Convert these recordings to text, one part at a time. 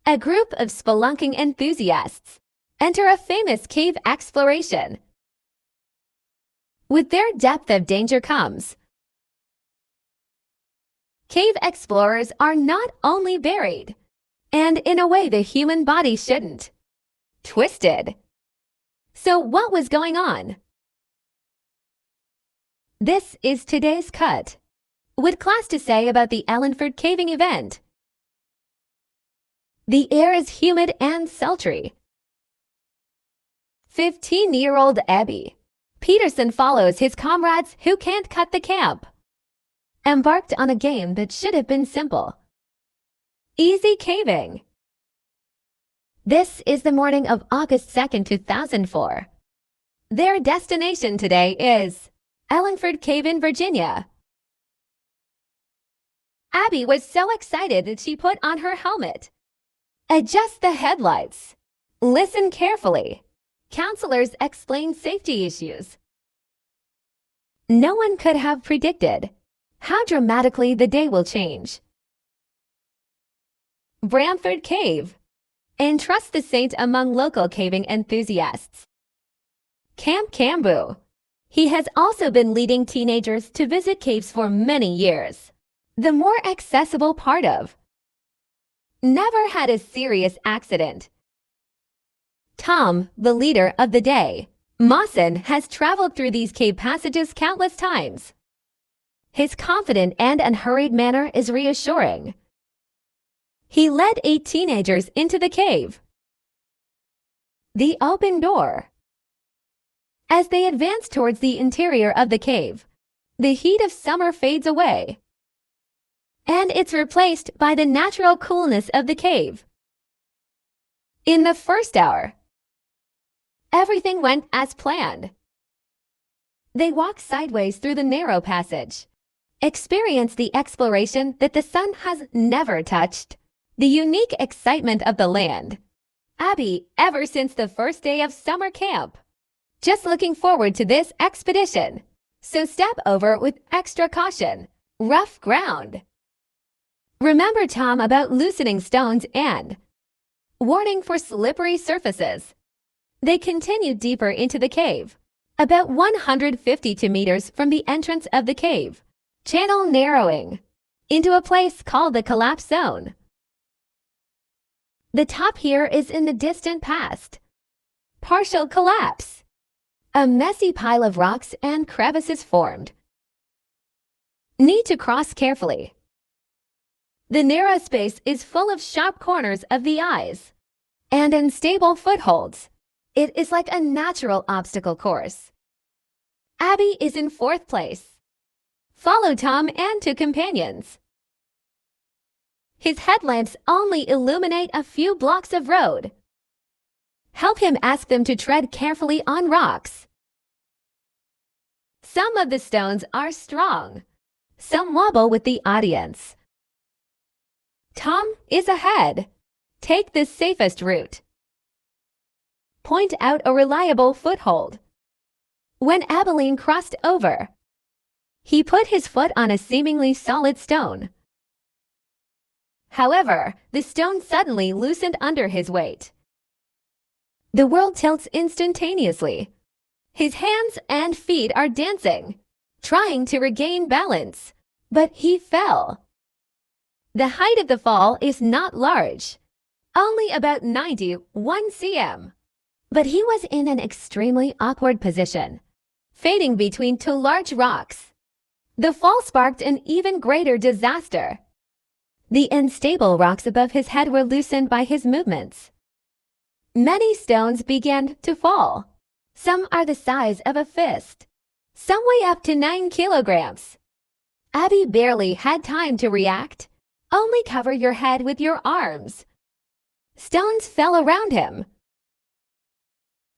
A group of spelunking enthusiasts enter a famous cave exploration. With their depth of danger comes. Cave explorers are not only buried, and in a way the human body shouldn't. Twisted. So what was going on? This is today's cut. What class to say about the Elanford caving event? The air is humid and sultry. 15-year-old Abby Peterson follows his comrades who can't cut the camp. Embarked on a game that should have been simple. Easy caving. This is the morning of August 2nd, 2004. Their destination today is Elanford Cave in Virginia. Abby was so excited that she put on her helmet. Adjust the headlights. Listen carefully. Counselors explain safety issues. No one could have predicted how dramatically the day will change. Bramford Cave. Entrust the saint among local caving enthusiasts. Camp Cambu. He has also been leading teenagers to visit caves for many years. The more accessible part of. Never had a serious accident. Tom, the leader of the day. Mawson has traveled through these cave passages countless times. His confident and unhurried manner is reassuring. He led 8 teenagers into the cave. The open door. As they advance towards the interior of the cave, the heat of summer fades away, and it's replaced by the natural coolness of the cave. In the first hour, everything went as planned. They walk sideways through the narrow passage, experience the exploration that the sun has never touched, the unique excitement of the land. Abby, ever since the first day of summer camp, just looking forward to this expedition. So step over with extra caution. Rough ground. Remember Tom about loosening stones and warning for slippery surfaces. They continued deeper into the cave, about 150 meters from the entrance of the cave, channel narrowing into a place called the collapse zone. The top here is in the distant past. Partial collapse. A messy pile of rocks and crevices formed. Need to cross carefully. The narrow space is full of sharp corners of the eyes and unstable footholds. It is like a natural obstacle course. Abby is in 4th place. Follow Tom and 2 companions. His headlamps only illuminate a few blocks of road. Help him ask them to tread carefully on rocks. Some of the stones are strong. Some wobble with the audience. Tom is ahead. Take the safest route. Point out a reliable foothold. When Abilene crossed over, he put his foot on a seemingly solid stone. However, the stone suddenly loosened under his weight. The world tilts instantaneously. His hands and feet are dancing, trying to regain balance, but he fell. The height of the fall is not large, only about 91 cm. But he was in an extremely awkward position, fading between 2 large rocks. The fall sparked an even greater disaster. The unstable rocks above his head were loosened by his movements. Many stones began to fall. Some are the size of a fist. Some weigh up to 9 kilograms. Abby barely had time to react. Only cover your head with your arms. Stones fell around him.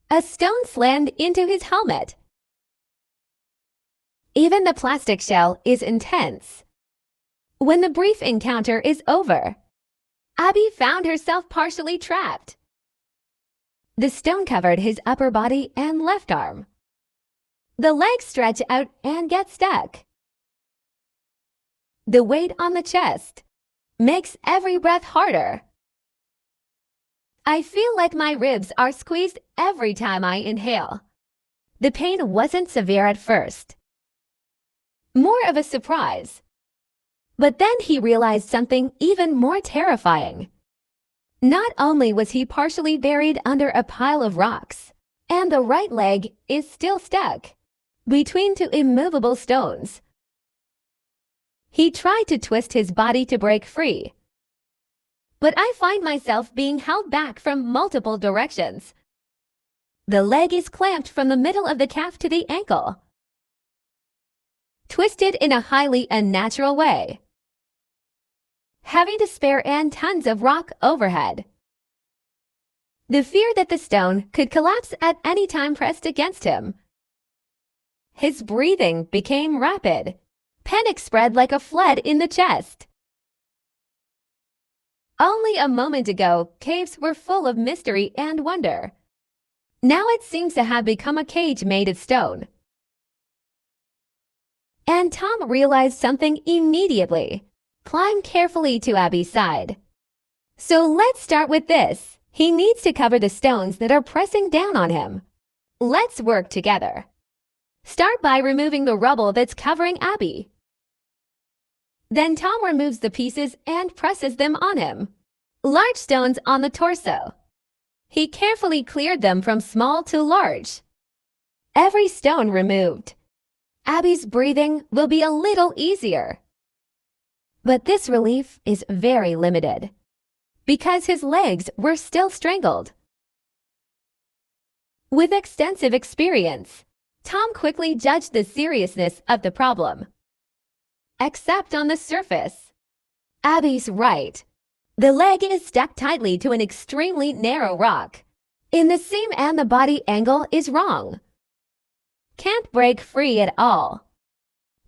A stone slammed into his helmet. Even the plastic shell is intense. When the brief encounter is over, Abby found herself partially trapped. The stone covered his upper body and left arm. The legs stretch out and get stuck. The weight on the chest makes every breath harder. I feel like my ribs are squeezed every time I inhale. The pain wasn't severe at first. More of a surprise. But then he realized something even more terrifying. Not only was he partially buried under a pile of rocks, and the right leg is still stuck between two immovable stones. He tried to twist his body to break free, but I find myself being held back from multiple directions. The leg is clamped from the middle of the calf to the ankle, twisted in a highly unnatural way, heavy to spare and tons of rock overhead. The fear that the stone could collapse at any time pressed against him. His breathing became rapid. Panic spread like a flood in the chest. Only a moment ago, caves were full of mystery and wonder. Now it seems to have become a cage made of stone. And Tom realized something immediately. Climb carefully to Abby's side. So let's start with this. He needs to cover the stones that are pressing down on him. Let's work together. Start by removing the rubble that's covering Abby. Then Tom removes the pieces and presses them on him. Large stones on the torso. He carefully cleared them from small to large. Every stone removed. Abby's breathing will be a little easier. But this relief is very limited, because his legs were still strangled. With extensive experience, Tom quickly judged the seriousness of the problem. Except on the surface. Abby's right. The leg is stuck tightly to an extremely narrow rock. In the seam and the body angle is wrong. Can't break free at all.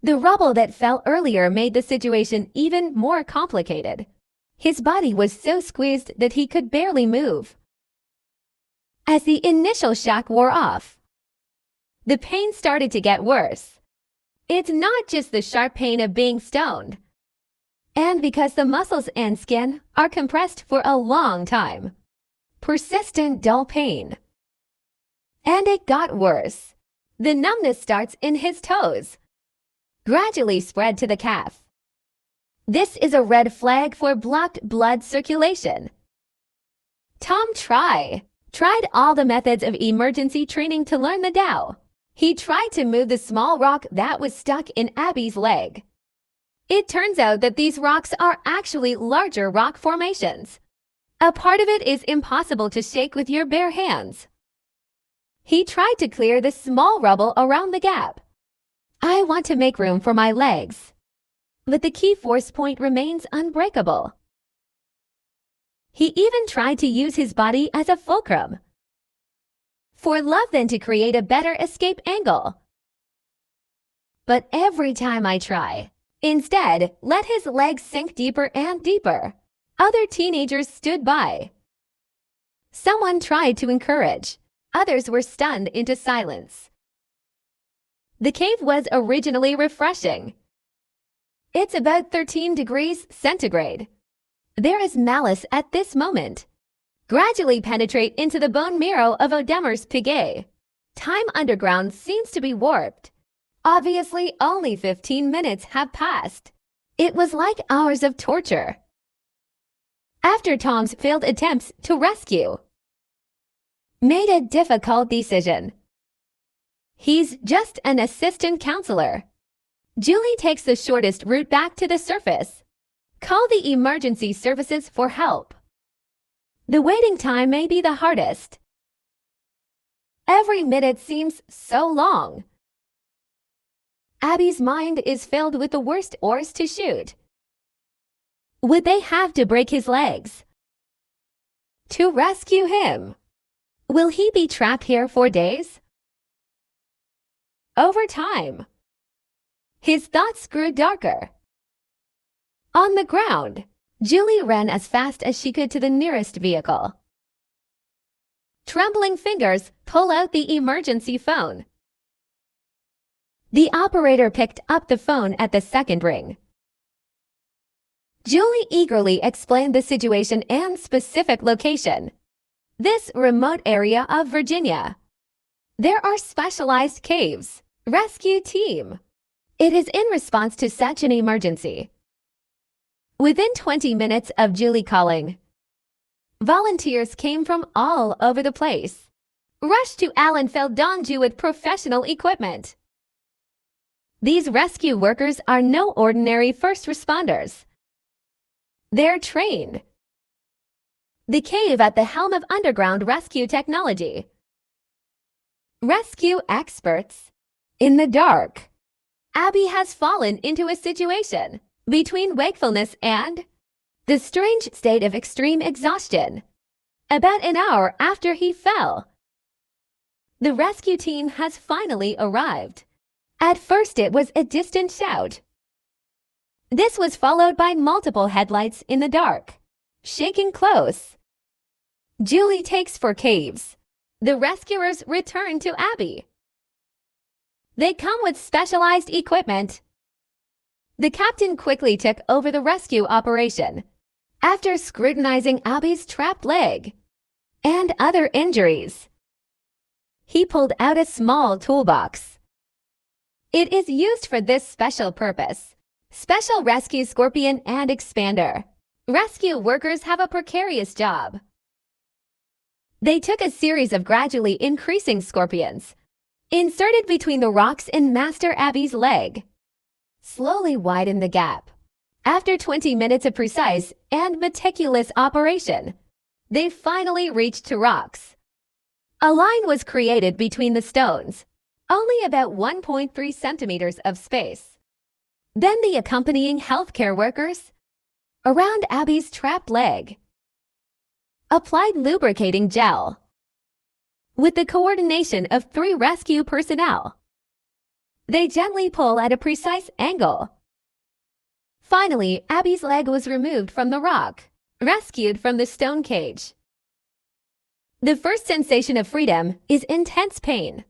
The rubble that fell earlier made the situation even more complicated. His body was so squeezed that he could barely move. As the initial shock wore off, the pain started to get worse. It's not just the sharp pain of being stoned. And because the muscles and skin are compressed for a long time. Persistent dull pain. And it got worse. The numbness starts in his toes, gradually spread to the calf. This is a red flag for blocked blood circulation. Tom tried all the methods of emergency training to learn the Tao. He tried to move the small rock that was stuck in Abby's leg. It turns out that these rocks are actually larger rock formations. A part of it is impossible to shake with your bare hands. He tried to clear the small rubble around the gap. I want to make room for my legs. But the key force point remains unbreakable. He even tried to use his body as a fulcrum. For love than to create a better escape angle. But every time I try, instead, let his legs sink deeper and deeper. Other teenagers stood by. Someone tried to encourage. Others were stunned into silence. The cave was originally refreshing. It's about 13 degrees centigrade. There is malice at this moment. Gradually penetrate into the bone marrow of Odemer's pigay. Time underground seems to be warped. Obviously, only 15 minutes have passed. It was like hours of torture. After Tom's failed attempts to rescue, made a difficult decision. He's just an assistant counselor. Julie takes the shortest route back to the surface. Call the emergency services for help. The waiting time may be the hardest. Every minute seems so long. Abby's mind is filled with the worst oars to shoot. Would they have to break his legs to rescue him? Will he be trapped here for days? Over time, his thoughts grew darker. On the ground, Julie ran as fast as she could to the nearest vehicle. Trembling fingers pull out the emergency phone. The operator picked up the phone at the second ring. Julie eagerly explained the situation and specific location. this remote area of Virginia. There are specialized caves. Rescue team. It is in response to such an emergency. Within 20 minutes of Julie calling, volunteers came from all over the place, rushed to Elanford with professional equipment. These rescue workers are no ordinary first responders. They're trained. The cave at the helm of underground rescue technology. Rescue experts. In the dark, Abby has fallen into a situation between wakefulness and the strange state of extreme exhaustion. About an hour after he fell, the rescue team has finally arrived. At first it was a distant shout. This was followed by multiple headlights in the dark, shaking close. Julie takes for caves. The rescuers return to Abby. They come with specialized equipment. The captain quickly took over the rescue operation after scrutinizing Abby's trapped leg and other injuries. He pulled out a small toolbox. It is used for this special purpose. Special Rescue Scorpion and Expander. Rescue workers have a precarious job. They took a series of gradually increasing scorpions, inserted between the rocks in Master Abby's leg, slowly widened the gap. After 20 minutes of precise and meticulous operation, they finally reached to rocks. A line was created between the stones, only about 1.3 centimeters of space. Then the accompanying healthcare workers, around Abby's trapped leg, applied lubricating gel. With the coordination of 3 rescue personnel, they gently pull at a precise angle. Finally, Abby's leg was removed from the rock, rescued from the stone cage. The first sensation of freedom is intense pain.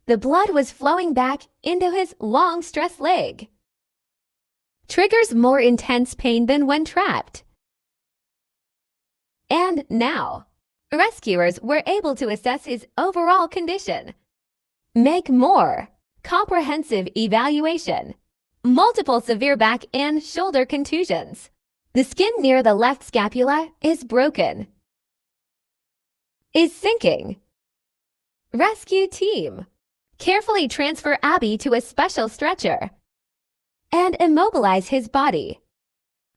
The blood was flowing back into his long, stressed leg. Triggers more intense pain than when trapped. And now, rescuers were able to assess his overall condition, make more comprehensive evaluation, multiple severe back and shoulder contusions. The skin near the left scapula is broken, is sinking. Rescue team. Carefully transfer Abby to a special stretcher and immobilize his body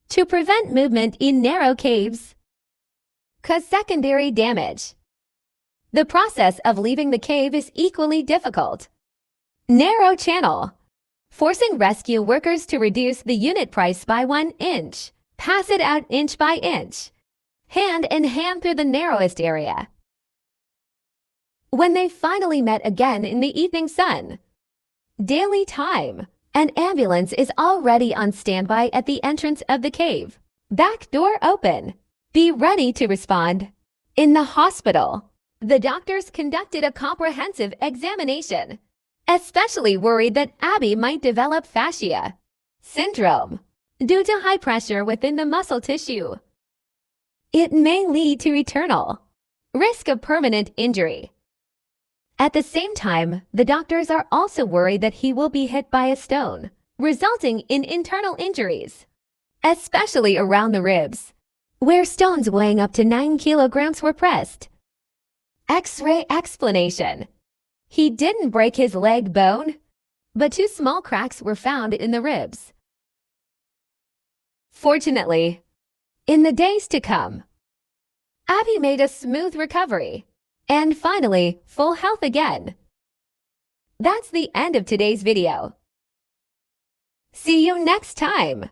to prevent movement in narrow caves. Cause secondary damage. The process of leaving the cave is equally difficult. Narrow channel. Forcing rescue workers to reduce the unit price by 1 inch. Pass it out inch by inch, hand in hand through the narrowest area. When they finally met again in the evening sun, daily time, an ambulance is already on standby at the entrance of the cave. Back door open. Be ready to respond. In the hospital, the doctors conducted a comprehensive examination, especially worried that Abby might develop fascia syndrome due to high pressure within the muscle tissue. It may lead to eternal risk of permanent injury. At the same time, the doctors are also worried that he will be hit by a stone, resulting in internal injuries, especially around the ribs, where stones weighing up to 9 kilograms were pressed. X-ray explanation. He didn't break his leg bone, but 2 small cracks were found in the ribs. Fortunately, in the days to come, Abby made a smooth recovery and finally full health again. That's the end of today's video. See you next time.